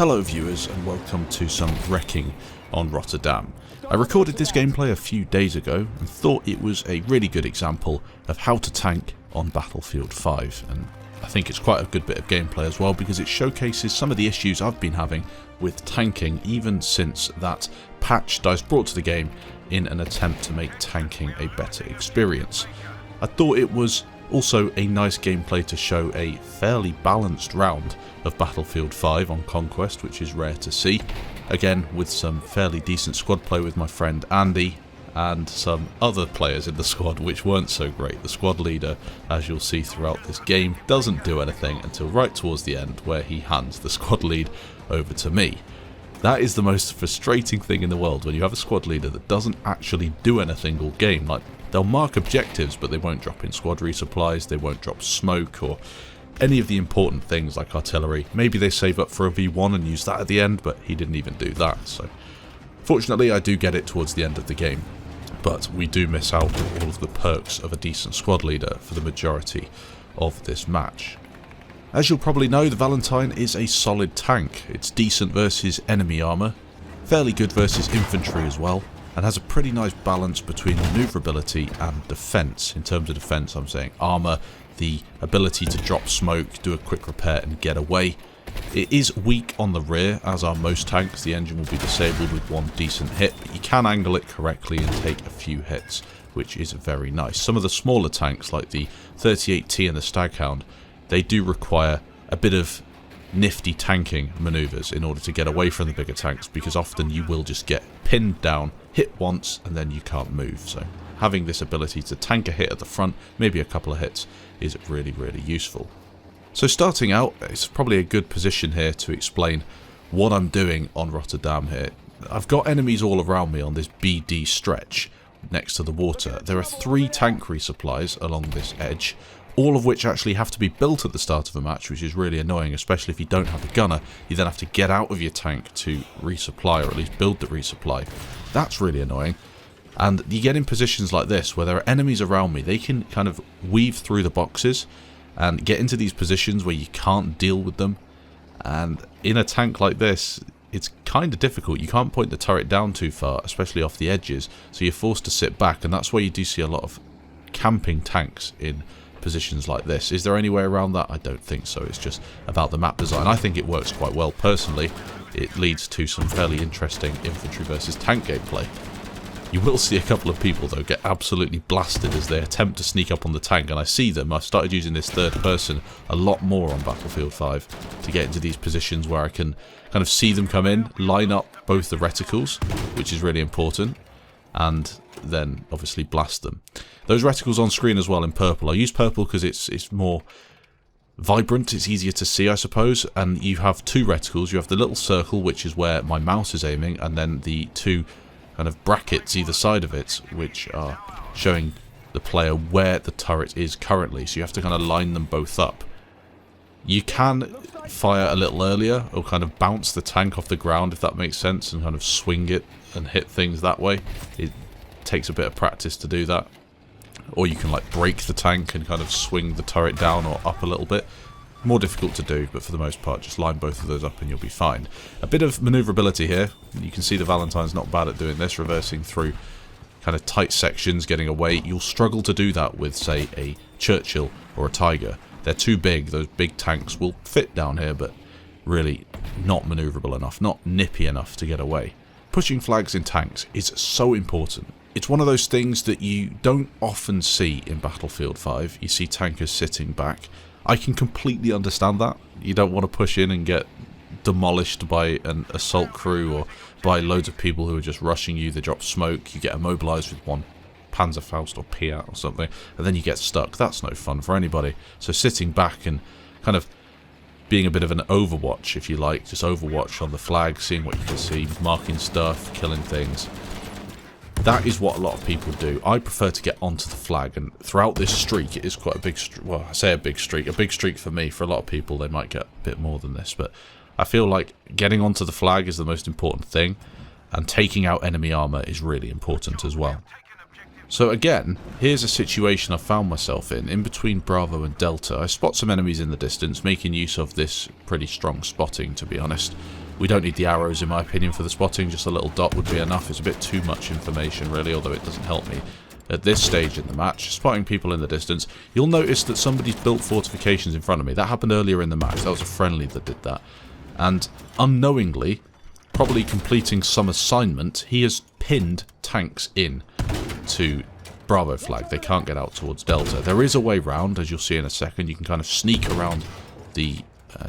Hello viewers and welcome to some wrecking on Rotterdam. I recorded this gameplay a few days ago and thought it was a really good example of how to tank on Battlefield 5, and I think it's quite a good bit of gameplay as well because it showcases some of the issues I've been having with tanking even since that patch DICE brought to the game in an attempt to make tanking a better experience. I thought it was also a nice gameplay to show a fairly balanced round of Battlefield 5 on Conquest, which is rare to see. Again, with some fairly decent squad play with my friend Andy and some other players in the squad which weren't so great. The squad leader, as you'll see throughout this game, doesn't do anything until right towards the end where he hands the squad lead over to me. That is the most frustrating thing in the world when you have a squad leader that doesn't actually do anything all game. Like, they'll mark objectives but they won't drop in squad resupplies, they won't drop smoke or any of the important things like artillery. Maybe they save up for a V1 and use that at the end, but he didn't even do that. So fortunately I do get it towards the end of the game, but we do miss out on all of the perks of a decent squad leader for the majority of this match. As you'll probably know, the Valentine is a solid tank. It's decent versus enemy armour, fairly good versus infantry as well, and has a pretty nice balance between manoeuvrability and defence. In terms of defence, I'm saying armour, the ability to drop smoke, do a quick repair and get away. It is weak on the rear, as are most tanks. The engine will be disabled with one decent hit, but you can angle it correctly and take a few hits, which is very nice. Some of the smaller tanks, like the 38T and the Staghound, they do require a bit of nifty tanking manoeuvres in order to get away from the bigger tanks, because often you will just get pinned down, hit once, and then you can't move. So having this ability to tank a hit at the front, maybe a couple of hits, is really, really useful. So starting out, it's probably a good position here to explain what I'm doing on Rotterdam here. I've got enemies all around me on this BD stretch next to the water. There are 3 tank resupplies along this edge, all of which actually have to be built at the start of a match, which is really annoying, especially if you don't have a gunner. You then have to get out of your tank to resupply, or at least build the resupply. That's really annoying. And you get in positions like this where there are enemies around me. They can kind of weave through the boxes and get into these positions where you can't deal with them. And in a tank like this, it's kind of difficult. You can't point the turret down too far, especially off the edges, so you're forced to sit back, and that's where you do see a lot of camping tanks in positions like this. Is there any way around that? I don't think so. It's just about the map design. I think it works quite well personally. It leads to some fairly interesting infantry versus tank gameplay. You will see a couple of people though get absolutely blasted as they attempt to sneak up on the tank, and I see them. I've started using this third person a lot more on Battlefield 5 to get into these positions where I can kind of see them come in, line up both the reticles, which is really important, and then obviously blast them. Those reticles on screen as well in purple. I use purple because it's more vibrant, it's easier to see, I suppose, and you have 2 reticles. You have the little circle, which is where my mouse is aiming, and then the 2 kind of brackets either side of it, which are showing the player where the turret is currently, so you have to kind of line them both up. You can fire a little earlier, or kind of bounce the tank off the ground, if that makes sense, and kind of swing it and hit things that way. It takes a bit of practice to do that. Or you can like break the tank and kind of swing the turret down or up a little bit. More difficult to do, but for the most part just line both of those up and you'll be fine. A bit of manoeuvrability here. You can see the Valentine's not bad at doing this, reversing through kind of tight sections, getting away. You'll struggle to do that with, say, a Churchill or a Tiger. They're too big. Those big tanks will fit down here, but really not manoeuvrable enough, not nippy enough to get away. Pushing flags in tanks is so important. It's one of those things that you don't often see in Battlefield 5. You see tankers sitting back. I can completely understand that. You don't want to push in and get demolished by an assault crew or by loads of people who are just rushing you. They drop smoke, you get immobilized with one Panzerfaust or Piat or something, and then you get stuck. That's no fun for anybody. So sitting back and kind of being a bit of an overwatch, if you like, just overwatch on the flag, seeing what you can see, marking stuff, killing things. That is what a lot of people do. I prefer to get onto the flag, and throughout this streak, it is quite a big streak. Well, I say a big streak for me. For a lot of people, they might get a bit more than this, but I feel like getting onto the flag is the most important thing, and taking out enemy armour is really important as well. So again, here's a situation I found myself in between Bravo and Delta. I spot some enemies in the distance, making use of this pretty strong spotting, to be honest. We don't need the arrows, in my opinion, for the spotting. Just a little dot would be enough. It's a bit too much information, really, although it doesn't help me at this stage in the match. Spotting people in the distance. You'll notice that somebody's built fortifications in front of me. That happened earlier in the match. That was a friendly that did that. And unknowingly, probably completing some assignment, he has pinned tanks in to Bravo flag. They can't get out towards Delta. There is a way round, as you'll see in a second. You can kind of sneak around the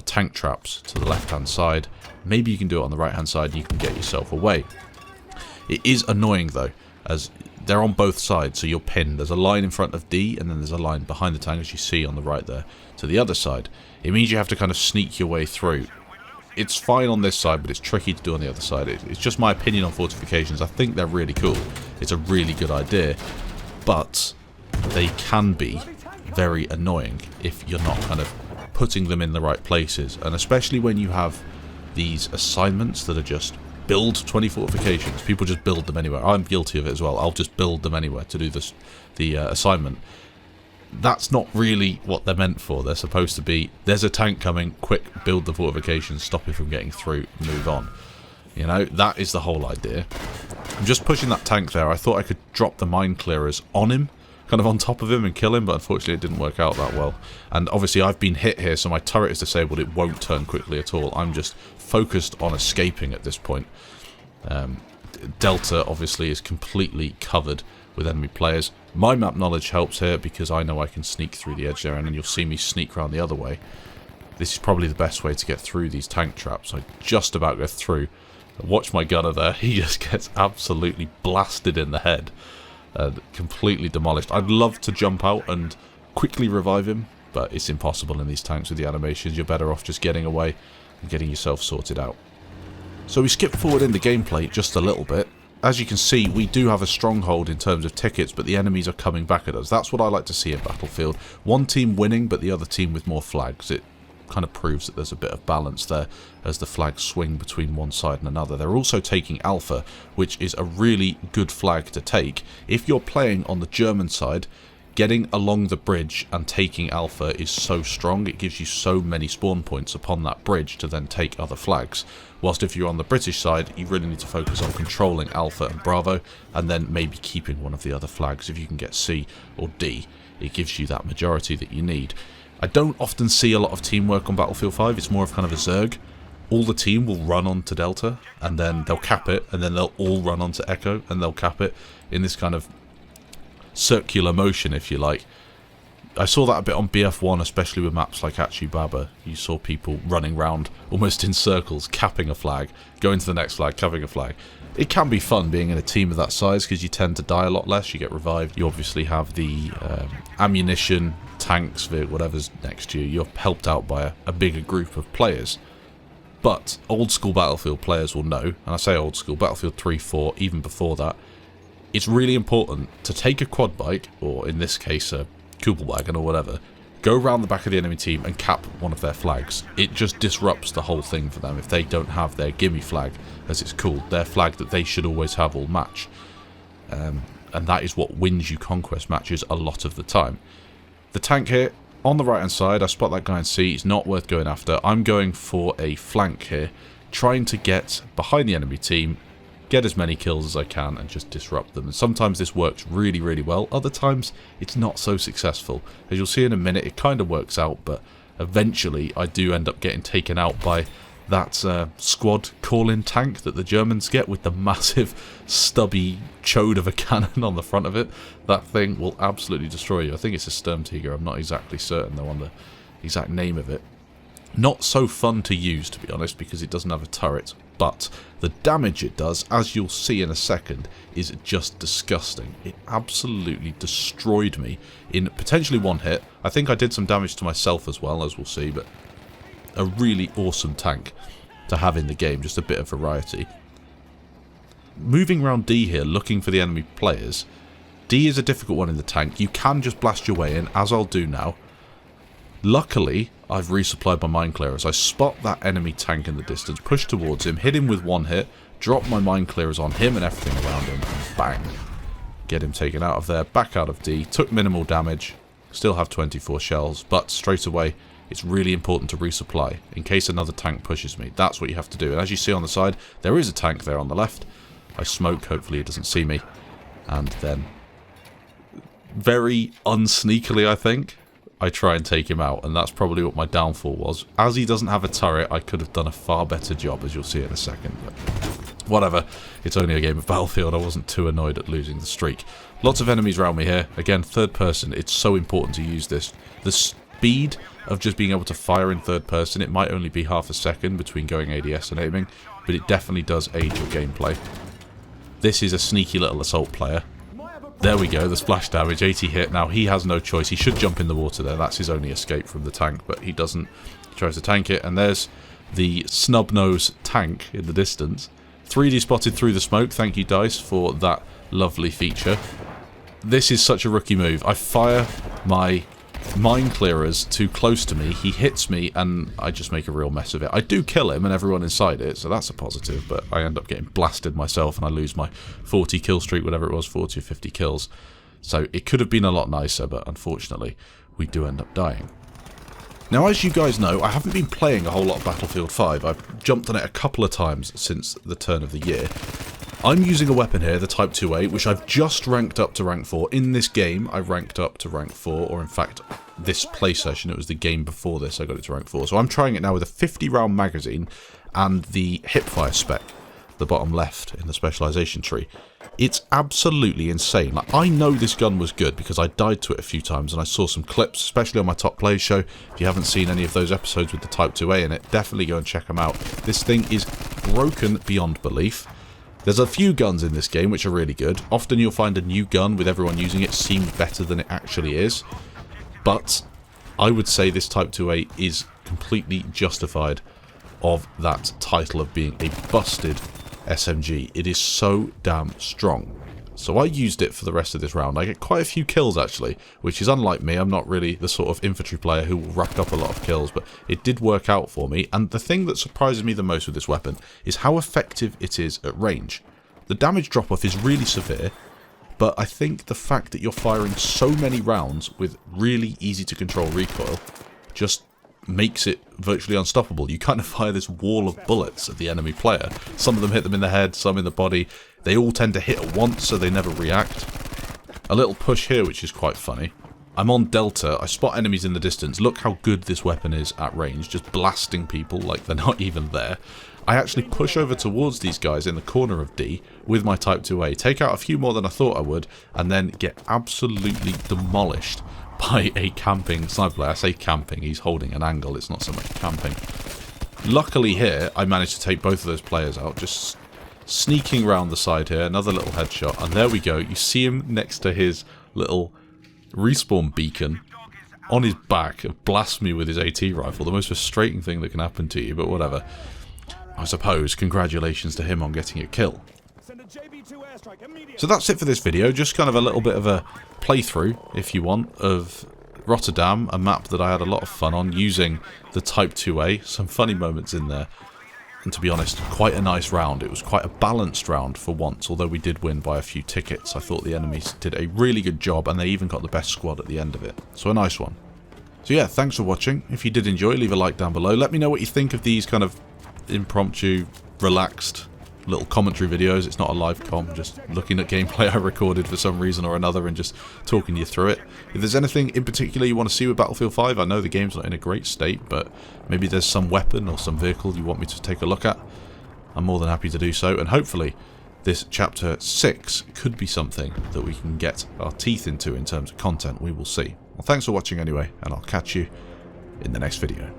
tank traps to the left-hand side. Maybe you can do it on the right-hand side and you can get yourself away. It is annoying, though, as they're on both sides, so you're pinned. There's a line in front of D, and then there's a line behind the tank, as you see on the right there, to the other side. It means you have to kind of sneak your way through. It's fine on this side, but it's tricky to do on the other side. It's just my opinion on fortifications. I think they're really cool. It's a really good idea, but they can be very annoying if you're not kind of putting them in the right places, and especially when you have these assignments that are just build 20 fortifications. People just build them anywhere. I'm guilty of it as well. I'll just build them anywhere to do this, the assignment. That's not really what they're meant for. They're supposed to be, there's a tank coming, quick, build the fortifications, stop it from getting through, move on. You know, that is the whole idea. I'm just pushing that tank there. I thought I could drop the mine clearers on him, kind of on top of him and kill him, but unfortunately it didn't work out that well. And obviously I've been hit here, so my turret is disabled. It won't turn quickly at all. I'm just focused on escaping at this point. Delta obviously is completely covered with enemy players. My map knowledge helps here because I know I can sneak through the edge there, and then you'll see me sneak around the other way. This is probably the best way to get through these tank traps. I just about go through. Watch my gunner there. He just gets absolutely blasted in the head. Completely demolished. I'd love to jump out and quickly revive him, but it's impossible in these tanks with the animations. You're better off just getting away and getting yourself sorted out. So we skip forward in the gameplay just a little bit. As you can see, we do have a stronghold in terms of tickets, but the enemies are coming back at us. That's what I like to see in Battlefield. One team winning, but the other team with more flags. It kind of proves that there's a bit of balance there as the flags swing between one side and another. They're also taking Alpha, which is a really good flag to take. If you're playing on the German side, getting along the bridge and taking Alpha is so strong. It gives you so many spawn points upon that bridge to then take other flags. Whilst if you're on the British side, you really need to focus on controlling Alpha and Bravo, and then maybe keeping one of the other flags. If you can get C or D, it gives you that majority that you need. I don't often see a lot of teamwork on Battlefield 5. It's more of kind of a zerg. All the team will run onto Delta, and then they'll cap it, and then they'll all run onto Echo, and they'll cap it in this kind of circular motion, if you like. I saw that a bit on BF1, especially with maps like Achi Baba. You saw people running round almost in circles, capping a flag, going to the next flag, capping a flag. It can be fun being in a team of that size because you tend to die a lot less. You get revived. You obviously have the ammunition, tanks, whatever's next to you. You're helped out by a bigger group of players. But old school Battlefield players will know, and I say old school, Battlefield 3, 4, even before that, it's really important to take a quad bike, or in this case a Kugelwagen or whatever, go around the back of the enemy team and cap one of their flags. It just disrupts the whole thing for them if they don't have their gimme flag, as it's called, their flag that they should always have all match. And that is what wins you conquest matches a lot of the time. The tank here, on the right hand side, I spot that guy in C, it's not worth going after. I'm going for a flank here, trying to get behind the enemy team, get as many kills as I can and just disrupt them. And sometimes this works really, really well. Other times it's not so successful. As you'll see in a minute, it kind of works out, but eventually I do end up getting taken out by that squad call-in tank that the Germans get with the massive stubby chode of a cannon on the front of it. That thing will absolutely destroy you. I think it's a Sturmtiger. I'm not exactly certain though on the exact name of it. Not so fun to use, to be honest, because it doesn't have a turret. But the damage it does, as you'll see in a second, is just disgusting. It absolutely destroyed me in potentially one hit. I think I did some damage to myself as well, as we'll see, but a really awesome tank to have in the game, just a bit of variety. Moving around D here, looking for the enemy players. D is a difficult one in the tank. You can just blast your way in, as I'll do now. Luckily, I've resupplied my mine clearers. I spot that enemy tank in the distance, push towards him, hit him with one hit, drop my mine clearers on him and everything around him, and bang. Get him taken out of there, back out of D, took minimal damage, still have 24 shells, but straight away it's really important to resupply in case another tank pushes me. That's what you have to do. And as you see on the side, there is a tank there on the left. I smoke, hopefully it doesn't see me. And then, very unsneakily I think, I try and take him out, and that's probably what my downfall was. As he doesn't have a turret, I could have done a far better job, as you'll see in a second. But whatever, it's only a game of Battlefield. I wasn't too annoyed at losing the streak. Lots of enemies around me here. Again, third person, it's so important to use this. The speed of just being able to fire in third person, it might only be half a second between going ADS and aiming, but it definitely does aid your gameplay. This is a sneaky little assault player. There we go, the splash damage, 80 hit. Now, he has no choice. He should jump in the water there. That's his only escape from the tank, but he doesn't. He tries to tank it, and there's the snub-nose tank in the distance. 3D spotted through the smoke. Thank you, DICE, for that lovely feature. This is such a rookie move. I fire my mine clearers too close to me. He hits me, and I just make a real mess of it. I do kill him and everyone inside it, so that's a positive, but I end up getting blasted myself, and I lose my 40 kill streak, whatever it was, 40 or 50 kills. So it could have been a lot nicer, but unfortunately, we do end up dying. Now, as you guys know, I haven't been playing a whole lot of Battlefield 5. I've jumped on it a couple of times since the turn of the year. I'm using a weapon here, the Type 2A, which I've just ranked up to rank 4. In this game, I ranked up to rank 4, or in fact, this play session, it was the game before this, I got it to rank 4. So I'm trying it now with a 50-round magazine and the hipfire spec, the bottom left in the specialization tree. It's absolutely insane. Like, I know this gun was good because I died to it a few times, and I saw some clips, especially on my Top Plays show. If you haven't seen any of those episodes with the Type 2A in it, definitely go and check them out. This thing is broken beyond belief. There's a few guns in this game which are really good. Often you'll find a new gun with everyone using it seems better than it actually is. But I would say this Type 2A is completely justified of that title of being a busted SMG. It is so damn strong. So I used it for the rest of this round. I get quite a few kills actually, which is unlike me. I'm not really the sort of infantry player who will rack up a lot of kills, but it did work out for me. And the thing that surprises me the most with this weapon is how effective it is at range. The damage drop-off is really severe, but I think the fact that you're firing so many rounds with really easy to control recoil just makes it virtually unstoppable. You kind of fire this wall of bullets at the enemy player. Some of them hit them in the head, some in the body. They all tend to hit at once, so they never react. A little push here, which is quite funny. I'm on Delta, I spot enemies in the distance. Look how good this weapon is at range, just blasting people like they're not even there. I actually push over towards these guys in the corner of D with my Type 2A, take out a few more than I thought I would, and then get absolutely demolished by a camping sniper player. I say camping, he's holding an angle, it's not so much camping. Luckily here, I managed to take both of those players out, just sneaking around the side here, another little headshot, and there we go. You see him next to his little respawn beacon on his back, blasts me with his AT rifle, the most frustrating thing that can happen to you, but whatever. I suppose congratulations to him on getting a kill. So that's it for this video, just kind of a little bit of a playthrough, if you want, of Rotterdam, a map that I had a lot of fun on using the Type 2A, some funny moments in there, and to be honest, quite a nice round. It was quite a balanced round for once, although we did win by a few tickets. I thought the enemies did a really good job, and they even got the best squad at the end of it, so a nice one. So yeah, thanks for watching. If you did enjoy, leave a like down below. Let me know what you think of these kind of impromptu, relaxed little commentary videos. It's not a live com, just looking at gameplay I recorded for some reason or another and just talking you through it. If there's anything in particular you want to see with Battlefield 5, I know the game's not in a great state, but maybe there's some weapon or some vehicle you want me to take a look at, I'm more than happy to do so, and hopefully this chapter 6 could be something that we can get our teeth into in terms of content. We will see. Well, thanks for watching anyway, and I'll catch you in the next video.